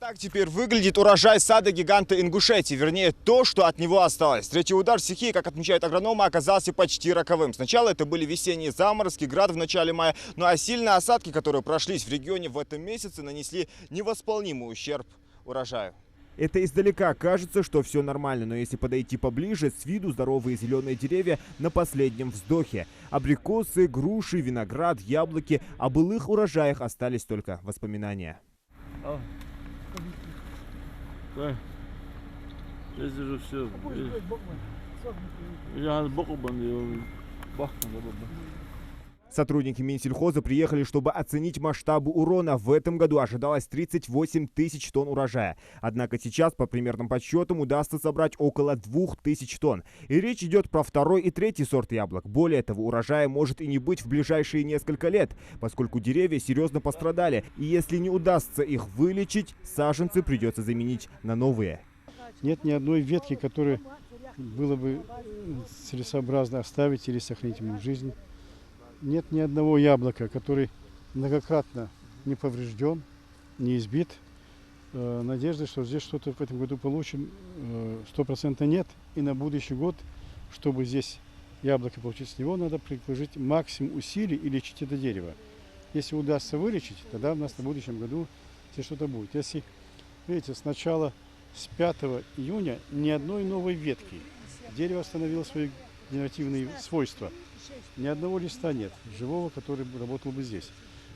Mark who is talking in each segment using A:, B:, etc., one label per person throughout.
A: Так теперь выглядит урожай сада гиганта Ингушетии, вернее то, что от него осталось. Третий удар стихии, как отмечают агрономы, оказался почти роковым. Сначала это были весенние заморозки, град в начале мая, ну а сильные осадки, которые прошлись в регионе в этом месяце, нанесли невосполнимый ущерб урожаю. Это издалека кажется, что все нормально, но если подойти поближе, с виду здоровые зеленые деревья на последнем вздохе. Абрикосы, груши, виноград, яблоки. О былых урожаях остались только воспоминания.
B: Здесь же все.
A: Сотрудники Минсельхоза приехали, чтобы оценить масштабы урона. В этом году ожидалось 38 тысяч тонн урожая. Однако сейчас, по примерным подсчетам, удастся собрать около 2000 тонн. И речь идет про второй и третий сорт яблок. Более того, урожая может и не быть в ближайшие несколько лет, поскольку деревья серьезно пострадали. И если не удастся их вылечить, саженцы придется заменить на новые.
C: Нет ни одной ветки, которую было бы целесообразно оставить или сохранить ему жизнь. Нет ни одного яблока, который многократно не поврежден, не избит. Надежды, что здесь что-то в этом году получим, 100% нет. И на будущий год, чтобы здесь яблоко получить с него, надо приложить максимум усилий и лечить это дерево. Если удастся вылечить, тогда у нас на будущем году здесь что-то будет. Если, видите, сначала с 5 июня ни одной новой ветки. Дерево восстановило свои генеративные свойства. Ни одного листа нет, живого, который работал бы здесь.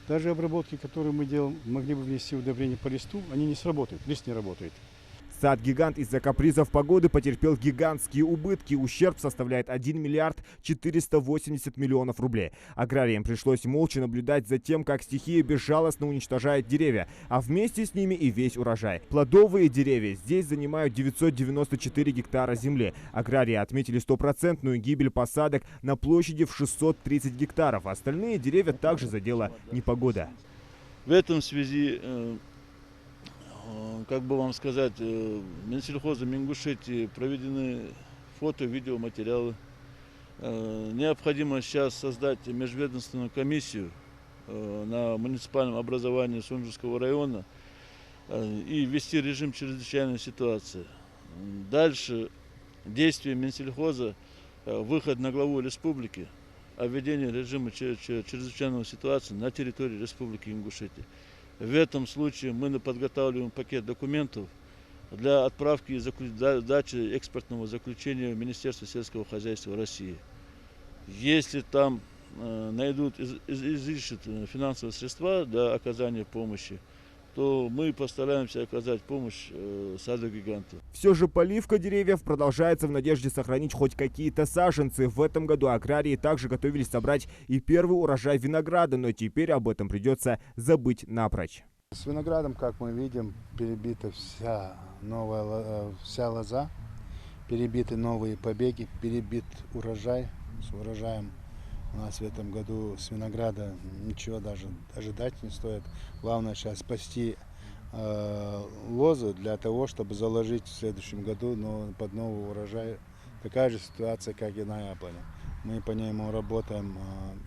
C: Даже обработки, которые мы делаем, могли бы внести удобрение по листу, они не сработают, лист не работает.
A: Сад-гигант из-за капризов погоды потерпел гигантские убытки. Ущерб составляет 1 миллиард 480 миллионов рублей. Аграриям пришлось молча наблюдать за тем, как стихия безжалостно уничтожает деревья, а вместе с ними и весь урожай. Плодовые деревья здесь занимают 994 гектара земли. Аграрии отметили 100% гибель посадок на площади в 630 гектаров. Остальные деревья также задела непогода.
B: В этом связи, как бы вам сказать, Минсельхозом Ингушетии проведены фото, видеоматериалы. Необходимо сейчас создать межведомственную комиссию на муниципальном образовании Сунжурского района и ввести режим чрезвычайной ситуации. Дальше действия Минсельхоза, выход на главу республики о введении режима чрезвычайной ситуации на территории Республики Ингушетия. В этом случае мы подготавливаем пакет документов для отправки и дачи экспортного заключения в Министерство сельского хозяйства России. Если там найдут излишек финансовые средства для оказания помощи, то мы постараемся оказать помощь саду-гиганту.
A: Все же поливка деревьев продолжается в надежде сохранить хоть какие-то саженцы. В этом году аграрии также готовились собрать и первый урожай винограда, но теперь об этом придется забыть напрочь.
D: С виноградом, как мы видим, перебита вся лоза, перебиты новые побеги, перебит урожай. С урожаем у нас в этом году с винограда ничего даже ожидать не стоит. Главное сейчас спасти лозу для того, чтобы заложить в следующем году под новый урожай. Такая же ситуация, как и на яблоне. Мы по нему работаем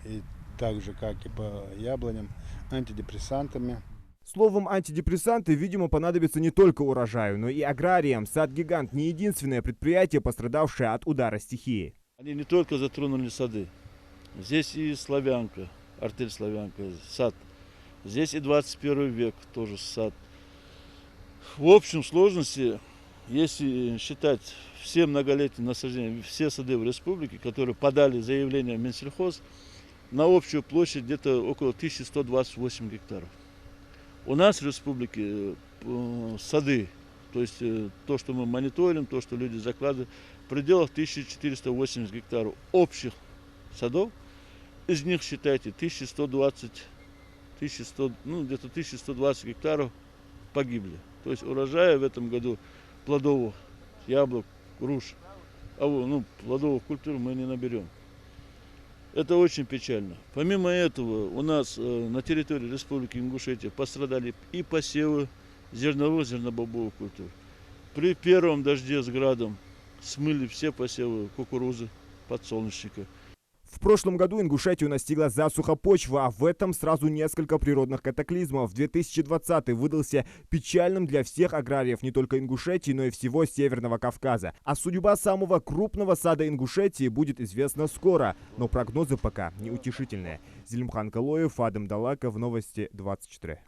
D: и так же, как и по яблоням, антидепрессантами.
A: Словом, антидепрессанты, видимо, понадобятся не только урожаю, но и аграриям. Сад-гигант не единственное предприятие, пострадавшее от удара стихии.
B: Они не только затронули сады. Здесь и Славянка, артель Славянка, сад. Здесь и 21 век, тоже сад. В общем сложности, если считать все многолетние насаждения, все сады в республике, которые подали заявление в Минсельхоз, на общую площадь где-то около 1128 гектаров. У нас в республике сады, то есть то, что мы мониторим, то, что люди закладывают, в пределах 1480 гектаров общих садов. Из них, считайте, 1120 гектаров погибли. То есть урожая в этом году плодовых, яблок, груш, плодовых культур мы не наберем. Это очень печально. Помимо этого, у нас на территории Республики Ингушетия пострадали и посевы зерновых, зернобобовых культур. При первом дожде с градом смыли все посевы кукурузы, подсолнечника.
A: В прошлом году Ингушетию настигла засуха почвы, а в этом сразу несколько природных катаклизмов. 2020 выдался печальным для всех аграриев не только Ингушетии, но и всего Северного Кавказа. А судьба самого крупного сада Ингушетии будет известна скоро, но прогнозы пока неутешительные. Зелимхан Калоев, Адам Далаков, Новости 24.